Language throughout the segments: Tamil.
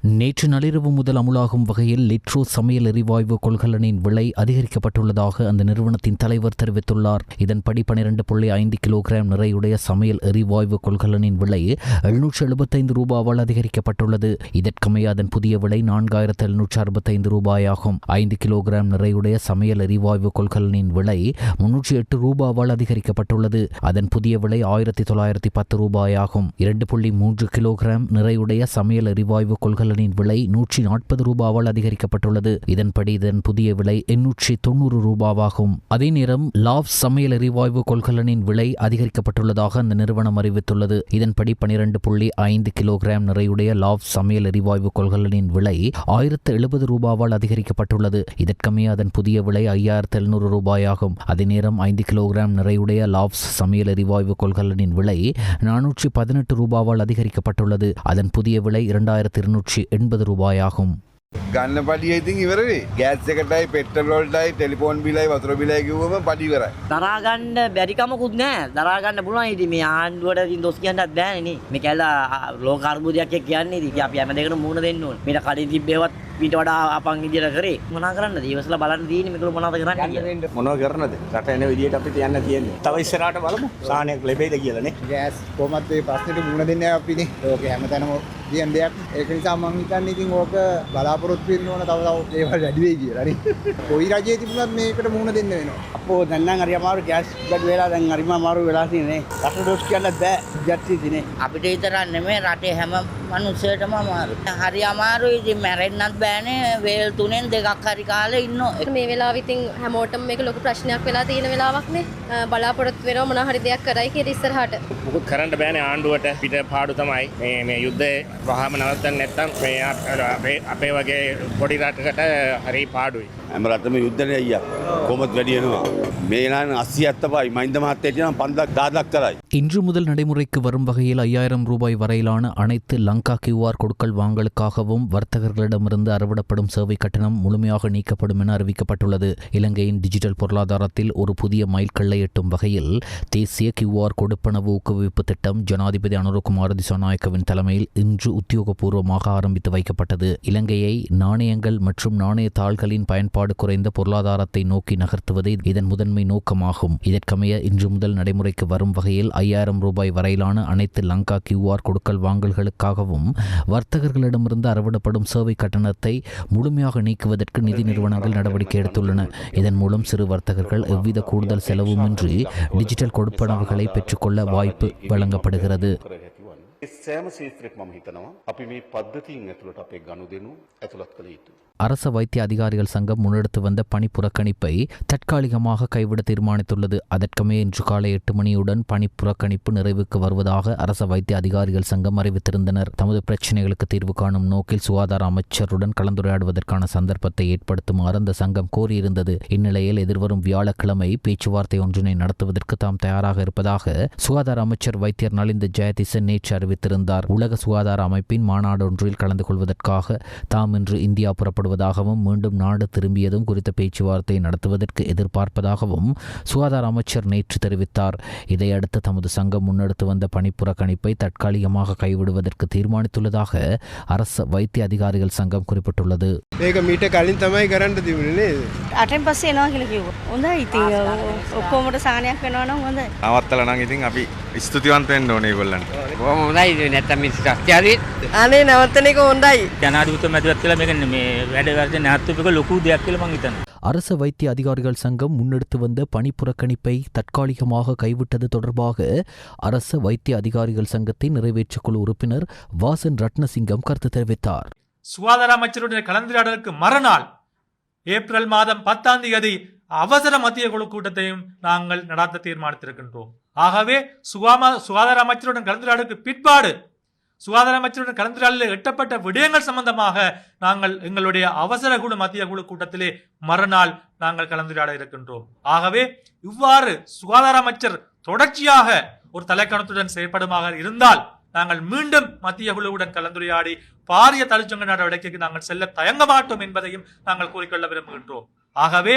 நேற்று நள்ளிரவு முதல் அமுலாகும் வகையில் லிட்ரோ சமையல் எரிவாயு கொள்கலனின் விலை அதிகரிக்கப்பட்டுள்ளதாக அந்த நிறுவனத்தின் தலைவர் தெரிவித்துள்ளார். இதன்படி 12.5 கிலோகிராம் நிறையுடைய சமையல் எரிவாயு கொள்கலனின் விலை 775 ரூபாவால் அதிகரிக்கப்பட்டுள்ளது. இதற்கமைய அதன் புதிய விலை 4765 ரூபாயாகும். 5 கிலோகிராம் நிறையுடைய சமையல் எரிவாயு கொள்கலனின் விலை 308 ரூபாவால் அதிகரிக்கப்பட்டுள்ளது. அதன் புதிய விலை 1910 ரூபாயாகும். 2.3 கிலோகிராம் நிறையுடைய சமையல் எரிவாயு கொள்கலனின் விலை 140 ரூபாவால் அதிகரிக்கப்பட்டுள்ளது. இதன்படி இதன் புதிய விலை 890 ரூபாவாகும். அதே நேரம் லாவ் சமையல் எரிவாயு கொள்கலனின் விலை அதிகரிக்கப்பட்டுள்ளதாக அந்த நிறுவனம் அறிவித்துள்ளது. இதன்படி 12.5 கிலோகிராம் நிறையுடைய லாவ் சமையல் எரிவாயு கொள்கலனின் விலை 1070 ரூபாவால் அதிகரிக்கப்பட்டுள்ளது. இதற்கமைய அதன் புதிய விலை 5700 ரூபாயாகும். அதே நேரம் 5 கிலோகிராம் நிறையுடைய லாவ்ஸ் சமையல் எரிவாயு கொள்கலனின் விலை 418 ரூபாவால் அதிகரிக்கப்பட்டுள்ளது. அதன் புதிய விலை 2280 ரூபாயாகும். ගන්න පඩිය ඉතින් ඉවරනේ. ගෑස් එකටයි පෙට්‍රල් වලටයි ටෙලිෆෝන් බිලයි වතුර බිලයි කිව්වම පඩි ඉවරයි. දරා ගන්න බැරි කමකුත් නැහැ. දරා ගන්න පුළුවන්. ඉතින් මේ ආණ්ඩුවට ඉතින් දොස් කියන්නත් බෑනේ නේ. මේ කැල්ල ලෝක අර්බුදයක් එක්ක යන්නේ. ඉතින් අපි හැම දෙයකටම මුහුණ දෙන්න ඕනේ. මේක කලින් තිබ්බේවත් ඊට වඩා අපන් විදියට කරේ. මොනවා කරන්නද? ඊවසලා බලන්න තියෙන්නේ මේකල මොනවද කරන්නේ කියලා. මොනව කරනද? රට එන විදියට අපිට යන්න තියෙන්නේ. තව ඉස්සරහට බලමු. සාහනයක් ලැබෙයිද කියලා නේ. ගෑස් කොහොමද මේ ප්‍රශ්නෙට මුහුණ දෙන්නේ අපිනේ. ඕක හැමතැනම තියෙන දෙයක්. ඒක නිසා මම හිතන්නේ ඉතින් ඕක බලාපොරොත්තු වෙන්න ඕන තව ඒවල් වැඩි වෙයි කියලා. හරි. කොයි රජයේ තිබුණත් මේකට මුහුණ දෙන්න වෙනවා. අපෝ දැන් නම් හරි අමාරු ගෑස් ගඩ වෙලා දැන් හරිම අමාරු වෙලා තියෙන්නේ. රට දොස් කියන්නත් බෑ. ජැට්ටි දිනේ. අපිට විතරක් නෙමෙයි රටේ හැම මිනිස්සෙටම අමාරු. හරි අමාරුයි. ඉතින් මැරෙන්නත් බෑනේ. වේල් තුනෙන් දෙකක් හරි කාලේ ඉන්නවා. මේ වෙලාවෙ ඉතින් හැමෝටම මේක ලොකු ප්‍රශ්නයක් වෙලා තියෙන වෙලාවක්නේ. බලාපොරොත්තු වෙනවා මොනවා හරි දෙයක් කරයි කියලා ඉස්සරහට. මොකද කරන්න බෑනේ ආණ්ඩුවට පිට පාඩු තමයි. මේ යුද්ධේ වහාම නවත්තන්න නැත්නම් මේ අපේ වගේ පොඩි රටකට හරි පාඩුයි. හැම රටම යුද්ධනේ අයියා. කොහොමද වැඩි වෙනවා. මේ නම් 80 70යි මහින්ද මහත්තයා කියනවා 5000 කරයි. இன்று முதல் நடைமுறைக்கு வரும் வகையில் 5000 ரூபாய் வரையிலான அனைத்து லங்கா QR கொடுக்கல் வாங்கலுக்காகவும் வர்த்தகர்களிடமிருந்து அறவிடப்படும் சேவை கட்டணம் முழுமையாக நீக்கப்படும் என அறிவிக்கப்பட்டுள்ளது. இலங்கையின் டிஜிட்டல் பொருளாதாரத்தில் ஒரு புதிய மைல்கல்லை எட்டும் வகையில் தேசிய QR கொடுப்பனவு ஊக்குவிப்பு திட்டம் ஜனாதிபதி அனுரகுமார திசாநாயக்கவின் தலைமையில் இன்று உத்தியோகபூர்வமாக ஆரம்பித்து வைக்கப்பட்டது. இலங்கையை நாணயங்கள் மற்றும் நாணய தாள்களின் பயன்பாடு குறைந்த பொருளாதாரத்தை நோக்கி நகர்த்துவதே இதன் முதன்மை நோக்கமாகும். இதற்கமைய இன்று முதல் நடைமுறைக்கு வரும் வகையில் 5000 ரூபாய் வரையிலான அனைத்து லங்கா QR கொடுக்கல் வாங்கல்களுக்காகவும் வர்த்தகர்களிடமிருந்து அறவிடப்படும் சேவை கட்டணத்தை முழுமையாக நீக்குவதற்கு நிதி நிறுவனங்கள் நடவடிக்கை எடுத்துள்ளன. இதன் மூலம் சிறு வர்த்தகர்கள் எவ்வித கூடுதல் செலவுமின்றி டிஜிட்டல் கொடுப்பனவுகளை பெற்றுக்கொள்ள வாய்ப்பு வழங்கப்படுகிறது. සෑම ශේත්‍රයක් මම හිතනවා අපි මේ පද්ධතියෙන් ඇතුළට අපේ ගනුදෙනු ඇතුළත් කළ යුතුයි. அரச வைத்திய அதிகாரிகள் சங்கம் முன்னெடுத்து வந்த பணி புறக்கணிப்பை தற்காலிகமாக கைவிட தீர்மானித்துள்ளது. அதற்கமே இன்று காலை 8 மணியுடன் பணி புறக்கணிப்பு நிறைவுக்கு வருவதாக அரச வைத்திய அதிகாரிகள் சங்கம் அறிவித்திருந்தனர். தமது பிரச்சினைகளுக்கு தீர்வு காணும் நோக்கில் சுகாதார அமைச்சருடன் கலந்துரையாடுவதற்கான சந்தர்ப்பத்தை ஏற்படுத்துமாறு அந்த சங்கம் கோரியிருந்தது. இந்நிலையில் எதிர்வரும் வியாழக்கிழமை பேச்சுவார்த்தை ஒன்றினை நடத்துவதற்கு தாம் தயாராக இருப்பதாக சுகாதார அமைச்சர் வைத்தியர் நலிந்த ஜெயதிசன் நேற்று அறிவித்திருந்தார். உலக சுகாதார அமைப்பின் மாநாடு ஒன்றில் கலந்து கொள்வதற்காக தாம் இன்று இந்தியா புறப்படுவதாகவும் மீண்டும் நாடு திரும்பியதும் குறித்த பேச்சுவார்த்தை நடத்துவதற்கு எதிர்பார்ப்பதாகவும் சுகாதார அமைச்சர் நேற்று தெரிவித்தார். இதையடுத்து தமது சங்கம் முன்னெடுத்து வந்த பணி புறக்கணிப்பை தற்காலிகமாக கைவிடுவதற்கு தீர்மானித்துள்ளதாக அரசு வைத்திய அதிகாரிகள் சங்கம் குறிப்பிட்டுள்ளது. මේක මීට කලින් තමයි කරන්න තිබුණේ නේද? අටෙන් පස්සේ එනවා කියලා කිව්වා. හොඳයි ඉතින් ඔක්කොමට සාහනයක් වෙනවා නම් හොඳයි. නවත්තලා නම් ඉතින් අපි ස්තුතිවන්ත වෙන්න ඕනේ ඒගොල්ලන්ට. කොහොම හොඳයි නැත්නම් මේ ශක්තිය අනේ නවත්තන එක හොඳයි. ජනාධිපති මැදිහත් වෙලා මේක මේ වැඩ වැඩ නැත්තුපක ලොකු දෙයක් කියලා මං හිතනවා. அரசு வைத்திய அதிகாரிகள் சங்கம் முன்னெடுத்து வந்த பணி புறக்கணிப்பை தற்காலிகமாக கைவிட்டது தொடர்பாக அரசு வைத்திய அதிகாரிகள் சங்கத்தின் நிறைவேற்றுக்குழு உறுப்பினர் வாசன் ரத்னசிங்கம் கருத்து தெரிவித்தார். சுகாதார அமைச்சருடைய கலந்துரையாடலுக்கு மறுநாள் ஏப்ரல் மாதம் 10ஆம் தேதி அவசர மத்திய குழு கூட்டத்தையும் நாங்கள் நடாத்த தீர்மானித்திருக்கின்றோம். ஆகவே சுகாதார அமைச்சருடன் கலந்துரையாடலுக்கு பிற்பாடு சுகாதார அமைச்சருடன் கலந்துரையாடலில் எட்டப்பட்ட விடயங்கள் சம்பந்தமாக நாங்கள் எங்களுடைய அவசர குழு மத்திய குழு கூட்டத்திலே மறுநாள் நாங்கள் கலந்துரையாட இருக்கின்றோம். ஆகவே இவ்வாறு சுகாதார அமைச்சர் தொடர்ச்சியாக ஒரு தலைக்கணத்துடன் செயல்படுமாக இருந்தால் நாங்கள் மீண்டும் மத்திய குழுவுடன் கலந்துரையாடி பாரிய தொழிற்சங்க நடவடிக்கைக்கு நாங்கள் செல்ல தயங்க மாட்டோம் என்பதையும் நாங்கள் கூறிக்கொள்ள விரும்புகின்றோம். ஆகவே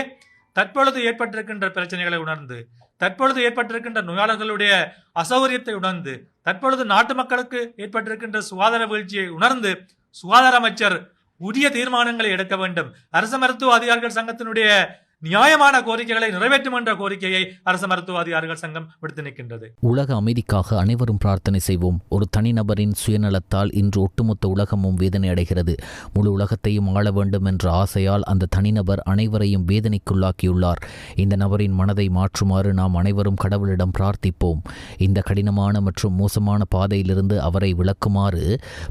தற்பொழுது ஏற்பட்டிருக்கின்ற பிரச்சனைகளை உணர்ந்து, தற்பொழுது ஏற்பட்டிருக்கின்ற நோயாளர்களுடைய அசௌகரியத்தை உணர்ந்து, தற்பொழுது நாட்டு மக்களுக்கு ஏற்பட்டிருக்கின்ற சுகாதார வீழ்ச்சியை உணர்ந்து சுகாதார அமைச்சர் உரிய தீர்மானங்களை எடுக்க வேண்டும். அரசு மருத்துவ அதிகாரிகள் சங்கத்தினுடைய நியாயமான கோரிக்கைகளை நிறைவேற்றும் என்ற கோரிக்கையை அரசு மருத்துவ அதிகாரிகள் சங்கம் விடுத்து நிற்கின்றது. உலக அமைதிக்காக அனைவரும் பிரார்த்தனை செய்வோம். ஒரு தனிநபரின் சுயநலத்தால் இன்று ஒட்டுமொத்த உலகமும் வேதனை அடைகிறது. முழு உலகத்தையும் ஆள வேண்டும் என்ற ஆசையால் அந்த தனிநபர் அனைவரையும் வேதனைக்குள்ளாக்கியுள்ளார். இந்த நபரின் மனதை மாற்றுமாறு நாம் அனைவரும் கடவுளிடம் பிரார்த்திப்போம். இந்த கடினமான மற்றும் மோசமான பாதையிலிருந்து அவரை விளக்குமாறு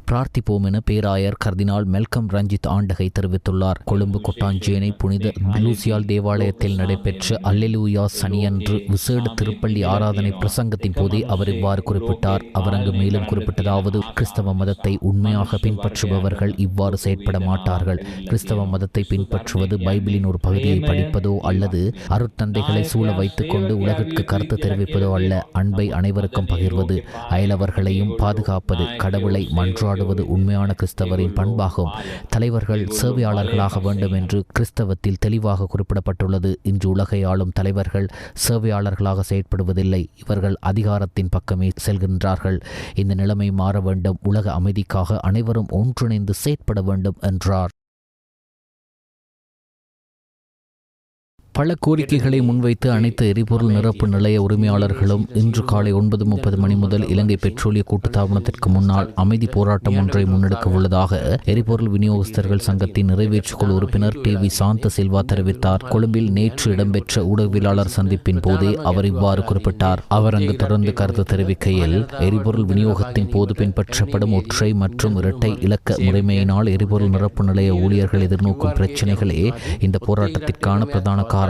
பிரார்த்திப்போம் என பேராயர் கர்தினால் மெல்கம் ரஞ்சித் ஆண்டகை தெரிவித்துள்ளார். கொழும்பு கொட்டாஞ்சேனை புனித லூசியால் தேவாலயத்தில் நடைபெற்ற அல்லேலூயா சனியன்று விசேட திருப்பள்ளி ஆராதனை பிரசங்கத்தின் போதே அவர் இவ்வாறு குறிப்பிட்டார். அவர் அங்கு மேலும் குறிப்பிட்டதாவது, கிறிஸ்தவ மதத்தை உண்மையாக பின்பற்றுபவர்கள் இவ்வாறு செயற்பட மாட்டார்கள். கிறிஸ்தவ மதத்தை பின்பற்றுவது பைபிளின் ஒரு பகுதியை படிப்பதோ அல்லது அருட்தந்தைகளை சூழ வைத்துக் கொண்டு உலகிற்கு கருத்து தெரிவிப்பதோ அல்ல. அன்பை அனைவருக்கும் பகிர்வது, அயலவர்களையும் பாதுகாப்பது, கடவுளை மன்றாடுவது உண்மையான கிறிஸ்தவரின் பண்பாகும். தலைவர்கள் சேவையாளர்களாக வேண்டும் என்று கிறிஸ்தவத்தில் தெளிவாக குறிப்பிடப்பட்டுள்ளது. இன்று உலகை ஆளும் தலைவர்கள் சேவையாளர்களாக செயற்படுவதில்லை. இவர்கள் அதிகாரத்தின் பக்கமே செல்கின்றார்கள். இந்த நிலைமை மாற வேண்டும். உலக அமைதிக்காக அனைவரும் ஒன்றிணைந்து செயற்பட வேண்டும் என்றார். பல கோரிக்கைகளை முன்வைத்து அனைத்து எரிபொருள் நிரப்பு நிலைய உரிமையாளர்களும் இன்று காலை 9:30 மணி முதல் இலங்கை பெட்ரோலிய கூட்டுத்தாபனத்திற்கு முன்னால் அமைதி போராட்டம் ஒன்றை முன்னெடுக்க உள்ளதாக எரிபொருள் விநியோகஸ்தர்கள் சங்கத்தின் நிறைவேற்றுக்குழு உறுப்பினர் டி.வி. சாந்த சில்வா தெரிவித்தார். கொழும்பில் நேற்று இடம்பெற்ற ஊடகவியலாளர் சந்திப்பின் போதே அவர் இவ்வாறு குறிப்பிட்டார். அவர் அங்கு தொடர்ந்து கருத்து தெரிவிக்கையில், எரிபொருள் விநியோகத்தின் போது பின்பற்றப்படும் ஒற்றை மற்றும் இரட்டை இலக்க முறைமையினால் எரிபொருள் நிரப்பு நிலைய ஊழியர்கள் எதிர்நோக்கும் பிரச்சினைகளே இந்த போராட்டத்திற்கான பிரதான காரணம்.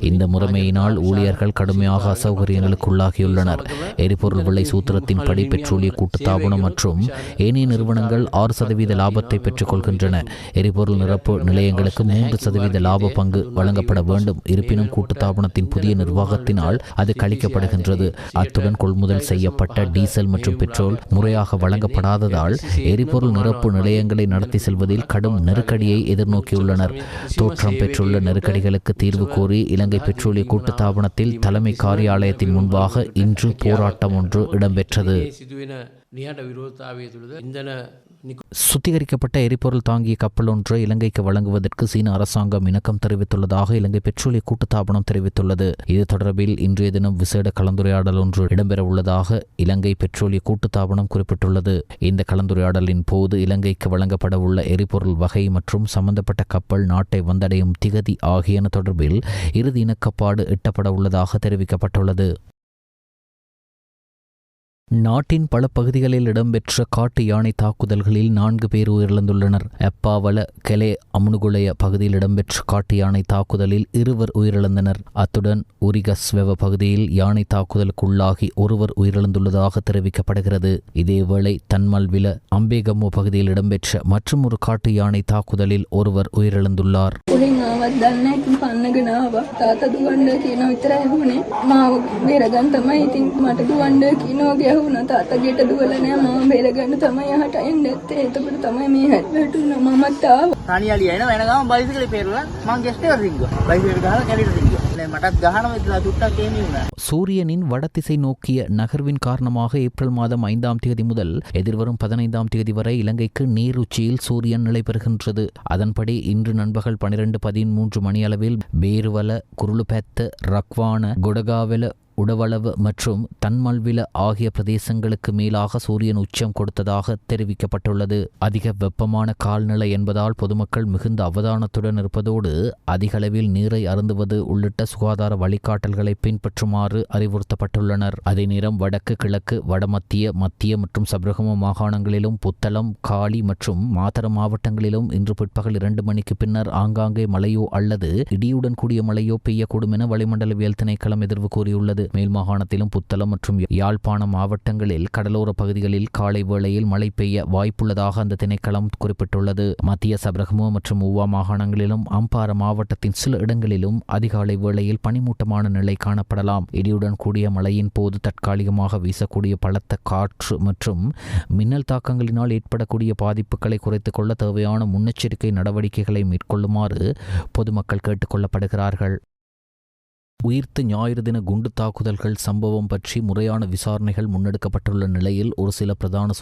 இந்த முறைமையினால் ஊழியர்கள் கடுமையாக அசௌகரியங்களுக்கு உள்ளாகியுள்ளனர். எரிபொருள் விலை சூத்திரத்தின்படி பெட்ரோலிய கூட்டுத்தாபனம் மற்றும் ஏனைய நிறுவனங்கள் 6% லாபத்தை பெற்றுக் கொள்கின்றன. எரிபொருள் நிரப்பு நிலையங்களுக்கு 3% லாப பங்கு வழங்கப்பட வேண்டும். இருப்பினும் கூட்டுத்தாபனத்தின் புதிய நிர்வாகத்தினால் அது கழிக்கப்படுகின்றது. அத்துடன் கொள்முதல் செய்யப்பட்ட டீசல் மற்றும் பெட்ரோல் முறையாக வழங்கப்படாததால் எரிபொருள் நிரப்பு நிலையங்களை நடத்தி செல்வதில் கடும் நெருக்கடியை எதிர்நோக்கியுள்ளனர். தோற்றம் பெற்றுள்ள நெருக்கடிகளுக்கு தீர்வு கோரி இலங்கை பெட்ரோலிய கூட்டுத்தாபனத்தில் தலைமை காரியாலயத்தின் முன்பாக இன்று போராட்டம் ஒன்று இடம்பெற்றது. சுத்திகரிக்கப்பட்ட எரிபொருள் தாங்கிய கப்பல் ஒன்றை இலங்கைக்கு வழங்குவதற்கு சீன அரசாங்கம் இணக்கம் தெரிவித்துள்ளதாக இலங்கை பெட்ரோலிய கூட்டுத்தாபனம் தெரிவித்துள்ளது. இது தொடர்பில் இன்றைய தினம் விசேட கலந்துரையாடல் ஒன்று இடம்பெற உள்ளதாக இலங்கை பெட்ரோலிய கூட்டுத்தாபனம் குறிப்பிட்டுள்ளது. இந்த கலந்துரையாடலின் போது இலங்கைக்கு வழங்கப்பட உள்ள எரிபொருள் வகை மற்றும் சம்பந்தப்பட்ட கப்பல் நாட்டை வந்தடையும் திகதி ஆகியன தொடர்பில் இறுதி இணக்கப்பாடு எட்டப்பட உள்ளதாக தெரிவிக்கப்பட்டுள்ளது. நாட்டின் பல பகுதிகளில் இடம்பெற்ற காட்டு யானை தாக்குதல்களில் 4 பேர் உயிரிழந்துள்ளனர். எப்பாவல கெலே அமுனுகுளைய பகுதியில் இடம்பெற்ற காட்டு யானை தாக்குதலில் 2 உயிரிழந்தனர். அத்துடன் உரிகஸ்வெவ பகுதியில் யானை தாக்குதலுக்குள்ளாகி 1 உயிரிழந்துள்ளதாக தெரிவிக்கப்படுகிறது. இதேவேளை தன்மல்வில அம்பேகமோ பகுதியில் இடம்பெற்ற மற்றும் ஒரு காட்டு யானை தாக்குதலில் 1 உயிரிழந்துள்ளார். තාත්තගේට දුවලා නෑ මම බේරගන්න තමයි යහට එන්නේ නැත්තේ එතකොට තමයි මේ හැටුණා මමත් ආවා තනියලිය එන වෙනගම බයිසිකලේ පෙරලා මං ගෙස්ට් එකට රිංගුවා බයිසිකලට ගහලා කැලියට රිංගුවා මටත් ගහනවා ඉතලා තුට්ටක් එන්නේ වුණා. சூரியனின் வடதிசை நோக்கிய நகர்வின் காரணமாக ஏப்ரல் மாதம் 5ஆம் தேதி முதல் எதிர்வரும் 15ஆம் தேதி வரை இலங்கைக்கு நீருச்சியில் சூரியன் நிலை பெறுகின்றது. அதன்படி இன்று நண்பகல் 12:13 மணியளவில் பேருவல, குருளுபெத்த, ரக்வான, கொடகாவெல, உடவளவு மற்றும் தன்மல்வில ஆகிய பிரதேசங்களுக்கு மேலாக சூரியன் உச்சம் கொடுத்ததாக தெரிவிக்கப்பட்டுள்ளது. அதிக வெப்பமான கால்நிலை என்பதால் பொதுமக்கள் மிகுந்த அவதானத்துடன் இருப்பதோடு அதிகளவில் நீரை அருந்துவது உள்ளிட்ட சுகாதார வழிகாட்டல்களை பின்பற்றுமாறு அறிவுறுத்தப்பட்டுள்ளனர். அதே நேரம் வடக்கு, கிழக்கு, வடமத்திய, மத்திய மற்றும் சப்ரகம மாகாணங்களிலும் புத்தளம், காலி மற்றும் மாத்தர மாவட்டங்களிலும் இன்று பிற்பகல் 2 மணிக்கு பின்னர் ஆங்காங்கே மழையோ அல்லது இடியுடன் கூடிய மழையோ பெய்யக்கூடும் என வளிமண்டலவியல் திணைக்களம் எதிர்வு கூறியுள்ளது. மேல் மாகாணத்திலும் புத்தளம் மற்றும் யாழ்ப்பாணம் மாவட்டங்களில் கடலோர பகுதிகளில் காலை வேளையில் மழை பெய்ய வாய்ப்புள்ளதாக அந்த திணைக்களம் குறிப்பிட்டுள்ளது. மத்திய சப்ரகமோ மற்றும் ஊவா மாகாணங்களிலும் அம்பார மாவட்டத்தின் சில இடங்களிலும் அதிகாலை வேளையில் பனிமூட்டமான நிலை காணப்படலாம். இடியுடன் கூடிய மழையின் போது தற்காலிகமாக வீசக்கூடிய பலத்த காற்று மற்றும் மின்னல் தாக்கங்களினால் ஏற்படக்கூடிய பாதிப்புகளை குறைத்துக் கொள்ள தேவையான முன்னெச்சரிக்கை நடவடிக்கைகளை மேற்கொள்ளுமாறு பொதுமக்கள் கேட்டுக் கொள்ளப்படுகிறார்கள். உயிர்த்த ஞாயிறு தின குண்டு தாக்குதல்கள் சம்பவம் பற்றி முறையான விசாரணைகள் முன்னெடுக்கப்பட்டுள்ள நிலையில் ஒரு சில பிரதான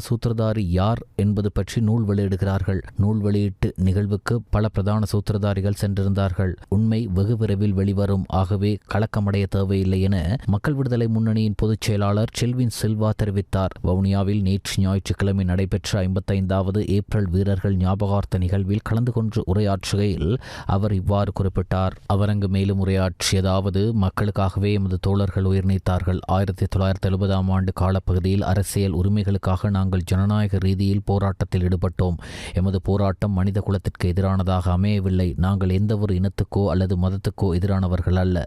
சூத்திரதாரி யார் என்பது பற்றி நூல் வெளியிடுகிறார்கள். நூல் வெளியீட்டு நிகழ்வுக்கு பல பிரதான சூத்திரதாரிகள் சென்றிருந்தார்கள். உண்மை வெகு விரைவில் வெளிவரும். ஆகவே கலக்கமடைய தேவையில்லை என மக்கள் விடுதலை முன்னணியின் பொதுச் செயலாளர் செல்வின் சில்வா தெரிவித்தார். வவுனியாவில் நேற்று ஞாயிற்றுக்கிழமை நடைபெற்ற 55வது ஏப்ரல் வீரர்கள் ஞாபகார்த்த நிகழ்வில் கலந்து கொண்டு உரையாற்றுகையில் அவர் இவ்வாறு குறிப்பிட்டார். அவர் அங்கு மேலும் உரையாற்றியதாவது, மக்களுக்காகவே எமது தோழர்கள் உயிர் நீத்தார்கள். 1970ஆம் ஆண்டு காலப்பகுதியில் அரசியல் உரிமைகளுக்காக நாங்கள் ஜனநாயக ரீதியில் போராட்டத்தில் ஈடுபட்டோம். எமது போராட்டம் மனித குலத்திற்கு எதிரானதாக அமையவில்லை. நாங்கள் எந்த ஒரு இனத்துக்கோ அல்லது மதத்துக்கோ எதிரானவர்கள் அல்ல.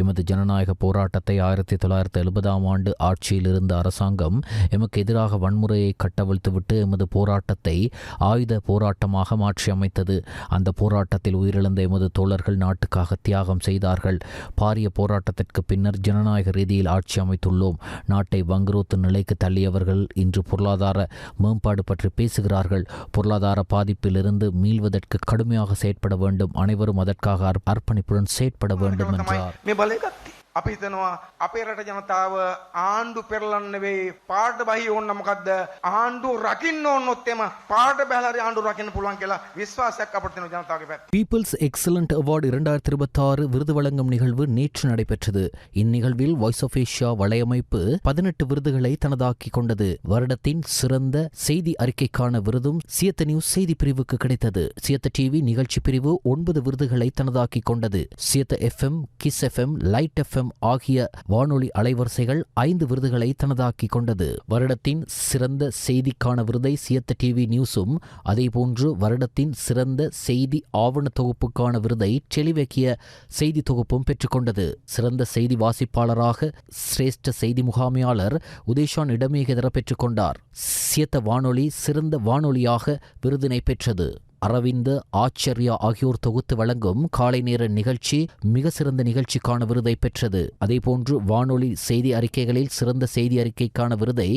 எமது ஜனநாயக போராட்டத்தை 1970ஆம் ஆண்டு ஆட்சியில் இருந்த அரசாங்கம் எமக்கு எதிராக வன்முறையை கட்டவிழ்த்துவிட்டு எமது போராட்டத்தை ஆயுத போராட்டமாக மாற்றி அமைத்தது. அந்த போராட்டத்தில் உயிரிழந்த எமது தோழர்கள் நாட்டுக்காக தியாகம் செய்தார்கள். பாரிய போராட்டத்திற்கு பின்னர் ஜனநாயக ரீதியில் ஆட்சி அமைத்துள்ளோம். நாட்டை வங்குரோத்து நிலைக்கு தள்ளியவர்கள் இன்று பொருளாதார மேம்பாடு பற்றி பேசுகிறார்கள். பொருளாதார பாதிப்பிலிருந்து மீள்வதற்கு கடுமையாக செயற்பட வேண்டும். அனைவரும் அதற்காக அர்ப்பணிப்புடன் செயற்பட வேண்டும் என்றார். අපි හිතනවා අපේ රට ජනතාව ආණ්ඩු පෙරලන්න නෙවෙයි පාට බහි ඕන්න මොකද්ද ආණ්ඩු රකින්න ඕනොත් එම පාට බහලා ආණ්ඩු රකින්න පුළුවන් කියලා විශ්වාසයක් අපිට තියෙන ජනතාවගේ පැත්ත. பீப்புள்ஸ் எக்ஸலண்ட் அவார்டு 2026 விருது வழங்கும் நிகழ்வு நேற்று நடைபெற்றது. இந்நிகழ்வில் வாய்ஸ் ஆஃப் ஏஷியா வலையமைப்பு 18 விருதுகளை தனதாக்கி கொண்டது. வருடத்தின் சிறந்த செய்தி அறிக்கைக்கான விருதும் சியத்த நியூஸ் செய்தி பிரிவுக்கு கிடைத்தது. சியத்த டிவி நிகழ்ச்சி பிரிவு 9 விருதுகளை தனதாக்கி கொண்டது. சியத்த FM, Kiss FM, light FM ஆகிய வானொலி அலைவரிசைகள் 5 விருதுகளை தனதாக்கி கொண்டது. வருடத்தின் சிறந்த செய்திக்கான விருதை சியத்த டிவி நியூஸும், அதேபோன்று வருடத்தின் சிறந்த செய்தி ஆவண தொகுப்புக்கான விருதை டெலிவெக்கிய செய்தி தொகுப்பும் பெற்றுக்கொண்டது. சிறந்த செய்தி வாசிப்பாளராக சிரேஷ்ட செய்தி முகாமையாளர் உதேஷான் இடமேகதர பெற்றுக்கொண்டார். சியத்த வானொலி சிறந்த வானொலியாக விருதினை பெற்றது. அரவிந்த, ஆச்சர்யா ஆகியோர் தொகுத்து வழங்கும் காலை நேர நிகழ்ச்சி மிக சிறந்த நிகழ்ச்சிக்கான விருதை பெற்றது. அதேபோன்று வானொலி செய்தி அறிக்கைகளில் சிறந்த செய்தி அறிக்கைக்கான விருதை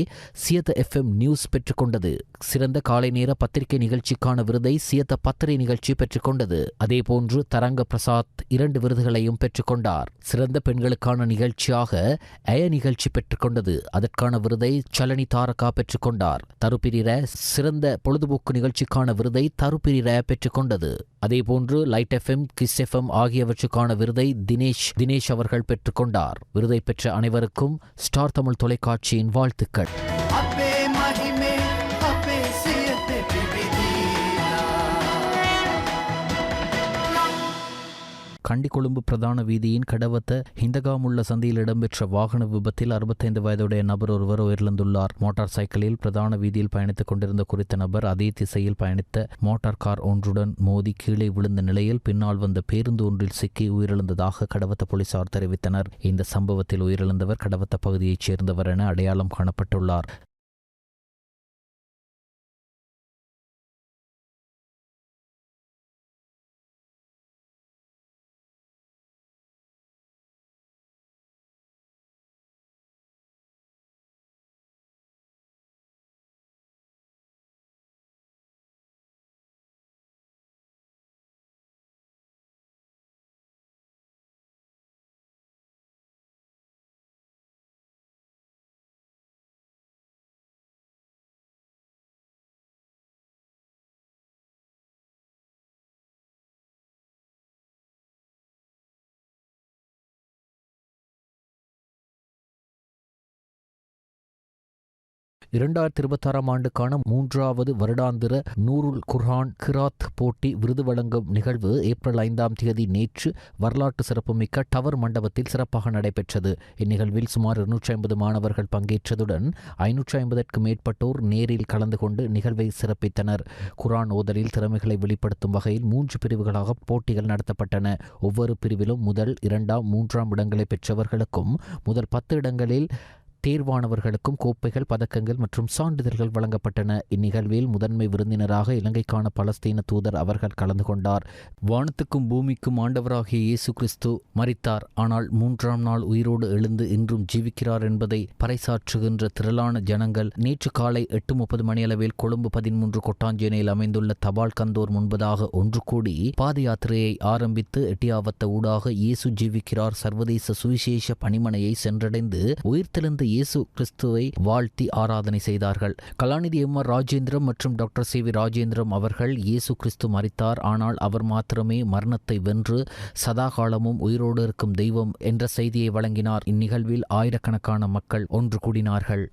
சியத்த எஃப்எம் நியூஸ் பெற்றுக்கொண்டது. சிறந்த காலை நேர பத்திரிகை நிகழ்ச்சிக்கான விருதை சியத்த பத்திரை நிகழ்ச்சி பெற்றுக்கொண்டது. அதேபோன்று தரங்க பிரசாத் 2 விருதுகளையும் பெற்றுக்கொண்டார். சிறந்த பெண்களுக்கான நிகழ்ச்சியாக அய நிகழ்ச்சி பெற்றுக்கொண்டது. அதற்கான விருதை சலனி தாரகா பெற்றுக்கொண்டார். தருப்பிரிர சிறந்த பொழுதுபோக்கு நிகழ்ச்சிக்கான விருதை தருப்பிரிர பெற்றுக்கொண்டது. அதேபோன்று லைட் எஃப்எம், கிஸ் எஃப்எம் ஆகியவற்றுக்கான விருதை தினேஷ் அவர்கள் பெற்றுக்கொண்டார். விருதை பெற்ற அனைவருக்கும் ஸ்டார் தமிழ் தொலைக்காட்சியின் வாழ்த்துக்கள். கண்டிக்கொழும்பு பிரதான வீதியின் கடவத்த ஹிந்தகாமுள்ள சந்தியில் இடம்பெற்ற வாகன விபத்தில் 65 வயதுடைய நபர் ஒருவர் உயிரிழந்துள்ளார். மோட்டார் சைக்கிளில் பிரதான வீதியில் பயணித்துக் கொண்டிருந்த குறித்த நபர் அதே திசையில் பயணித்த மோட்டார் கார் ஒன்றுடன் மோதி கீழே விழுந்த நிலையில் பின்னால் வந்த பேருந்து ஒன்றில் சிக்கி உயிரிழந்ததாக கடவத்த போலீசார் தெரிவித்தனர். இந்த சம்பவத்தில் உயிரிழந்தவர் கடவத்த பகுதியைச் சேர்ந்தவர் என அடையாளம் காணப்பட்டுள்ளார். ஆண்டுக்கான 3வது வருடாந்திர நூருல் குர்ஆன் கிராத் போட்டி விருது வழங்கும் நிகழ்வு ஏப்ரல் 5ஆம் தேதி நேற்று வரலாற்று சிறப்புமிக்க டவர் மண்டபத்தில் சிறப்பாக நடைபெற்றது. இந்நிகழ்வில் சுமார் 250 மாணவர்கள் பங்கேற்றதுடன் 550க்கும் மேற்பட்டோர் நேரில் கலந்து கொண்டு நிகழ்வை சிறப்பித்தனர். குர்ஆன் ஓதலில் திறமைகளை வெளிப்படுத்தும் வகையில் 3 பிரிவுகளாக போட்டிகள் நடத்தப்பட்டன. ஒவ்வொரு பிரிவிலும் முதல், 2ஆம், 3ஆம் இடங்களை பெற்றவர்களுக்கும் முதல் 10 இடங்களில் தேர்வானவர்களுக்கும் கோப்பைகள், பதக்கங்கள் மற்றும் சான்றிதழ்கள் வழங்கப்பட்டன. இந்நிகழ்வில் முதன்மை விருந்தினராக இலங்கைக்கான பலஸ்தீன தூதர் அவர்கள் கலந்து கொண்டார். வானத்துக்கும் பூமிக்கும் ஆண்டவராகிய இயேசு கிறிஸ்து மரித்தார், ஆனால் 3ஆம் நாள் உயிரோடு எழுந்து இன்றும் ஜீவிக்கிறார் என்பதை பறைசாற்றுகின்ற திரளான ஜனங்கள் நேற்று காலை 8:30 மணியளவில் கொழும்பு 13 கொட்டாஞ்சேனையில் அமைந்துள்ள தபால் கந்தோர் முன்பதாக ஒன்று கூடி பாத யாத்திரையை ஆரம்பித்து எட்டியாவத்த ஊடாக இயேசு ஜீவிக்கிறார் சர்வதேச சுவிசேஷ பணிமனையை சென்றடைந்து உயிர்த்தெழுந்த இயேசு கிறிஸ்துவை வாழ்த்தி ஆராதனை செய்தார்கள். கலாநிதி எம்.ஆர். ராஜேந்திரம் மற்றும் டாக்டர் சி.வி. ராஜேந்திரம் அவர்கள் இயேசு கிறிஸ்து மரித்தார், ஆனால் அவர் மாத்திரமே மரணத்தை வென்று சதா காலமும் உயிரோடு இருக்கும் தெய்வம் என்ற செய்தியை வழங்கினார். இந்நிகழ்வில் ஆயிரக்கணக்கான மக்கள் ஒன்று கூடினார்கள்.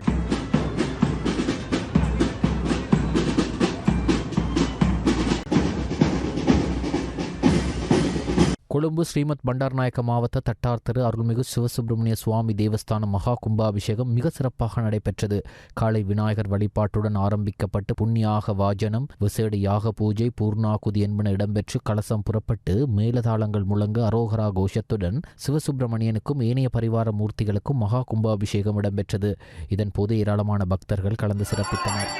கொழும்பு ஸ்ரீமத் பண்டார்நாயக்க மாவட்ட தட்டார் திரு அருள்மிகு சிவசுப்பிரமணிய சுவாமி தேவஸ்தான மகா கும்பாபிஷேகம் மிக சிறப்பாக நடைபெற்றது. காலை விநாயகர் வழிபாட்டுடன் ஆரம்பிக்கப்பட்டு புண்ணியாக வாஜனம், விசேட யாக பூஜை, பூர்ணாகுதி என்பன இடம்பெற்று கலசம் புறப்பட்டு மேலதாளங்கள் முழங்க அரோகரா கோஷத்துடன் சிவசுப்பிரமணியனுக்கும் ஏனைய பரிவார மூர்த்திகளுக்கும் மகா கும்பாபிஷேகம் இடம்பெற்றது. இதன் போது ஏராளமான பக்தர்கள் கலந்து சிறப்பித்தனர்.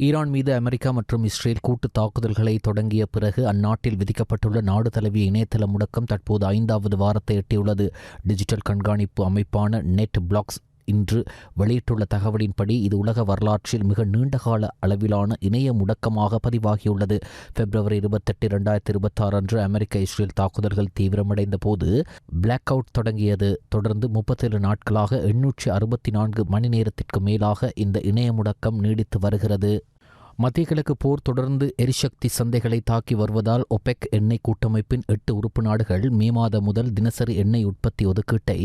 ஈரான் மீது அமெரிக்கா மற்றும் இஸ்ரேல் கூட்டு தாக்குதல்களை தொடங்கிய பிறகு அந்நாட்டில் விதிக்கப்பட்டுள்ள நாடு தழுவிய இணையதள முடக்கம் தற்போது 5வது வாரத்தை எட்டியுள்ளது. டிஜிட்டல் கண்காணிப்பு அமைப்பான நெட் பிளாக்ஸ் இன்று வெளியிட்டுள்ள தகவலின்படி இது உலக வரலாற்றில் மிக நீண்டகால அளவிலான இணைய முடக்கமாக பதிவாகியுள்ளது. பிப்ரவரி 28, 2026 அன்று அமெரிக்க இஸ்ரேல் தாக்குதல்கள் தீவிரமடைந்த போது பிளாக் அவுட் தொடங்கியது. தொடர்ந்து 37 நாட்களாக 864 மணி நேரத்திற்கு மேலாக இந்த இணைய முடக்கம் நீடித்து வருகிறது. மத்திய கிழக்கு போர் தொடர்ந்து எரிசக்தி சந்தைகளை தாக்கி வருவதால் ஒபெக் எண்ணெய் கூட்டமைப்பின் 8 உறுப்பு நாடுகள் மே மாதம் முதல் தினசரி எண்ணெய் உற்பத்தி ஒதுக்கீட்டை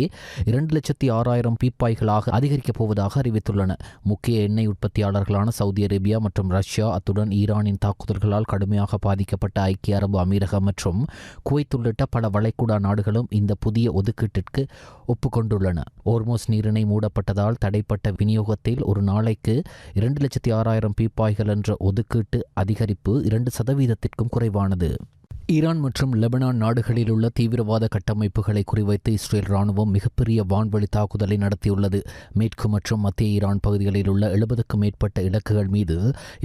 2,06,000 பீப்பாய்களாக அதிகரிக்கப் போவதாக அறிவித்துள்ளன. முக்கிய எண்ணெய் உற்பத்தியாளர்களான சவுதி அரேபியா மற்றும் ரஷ்யா, அத்துடன் ஈரானின் தாக்குதல்களால் கடுமையாக பாதிக்கப்பட்ட ஐக்கிய அரபு அமீரகம் மற்றும் குவைத் உள்ளிட்ட பல வளைகுடா நாடுகளும் இந்த புதிய ஒதுக்கீட்டிற்கு ஒப்புக்கொண்டுள்ளன. ஓர்மோஸ் நீரிணை மூடப்பட்டதால் தடைப்பட்ட விநியோகத்தில் ஒரு நாளைக்கு 2,06,000 பீப்பாய்கள் என்ற ஒதுக்கீட்டு அதிகரிப்பு 2% குறைவானது. ஈரான் மற்றும் லெபனான் நாடுகளில் உள்ள தீவிரவாத கட்டமைப்புகளை குறிவைத்து இஸ்ரேல் ராணுவம் மிகப்பெரிய வான்வழி தாக்குதலை நடத்தியுள்ளது. மேற்கு மற்றும் மத்திய ஈரான் பகுதிகளில் உள்ள 70க்கும் மேற்பட்ட இலக்குகள் மீது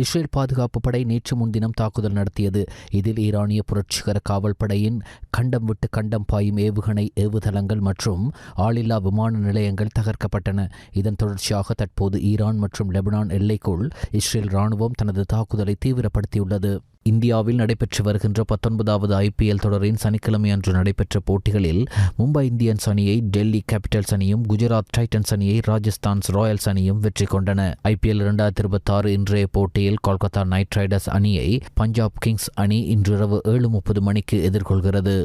இஸ்ரேல் பாதுகாப்பு படை நேற்று முன்தினம் தாக்குதல் நடத்தியது. இதில் ஈரானிய புரட்சிகர காவல் படையின் கண்டம் விட்டு கண்டம் பாயும் ஏவுகணை ஏவுதளங்கள் மற்றும் ஆளில்லா விமான நிலையங்கள் தகர்க்கப்பட்டன. இதன் தொடர்ச்சியாக தற்போது ஈரான் மற்றும் லெபனான் எல்லைக்குள் இஸ்ரேல் ராணுவம் தனது தாக்குதலை தீவிரப்படுத்தியுள்ளது. இந்தியாவில் நடைபெற்று வருகின்ற 19வது IPL தொடரின் சனிக்கிழமை அன்று நடைபெற்ற போட்டிகளில் மும்பை இந்தியன்ஸ் அணியை டெல்லி கேபிட்டல்ஸ் அணியும், குஜராத் டைட்டன்ஸ் அணியை ராஜஸ்தான் ராயல்ஸ் அணியும் வெற்றி கொண்டன. IPL 2026 இன்றைய போட்டியில் கொல்கத்தா நைட் ரைடர்ஸ் அணியை பஞ்சாப் கிங்ஸ் அணி இன்றிரவு 7:30 மணிக்கு எதிர்கொள்கிறது.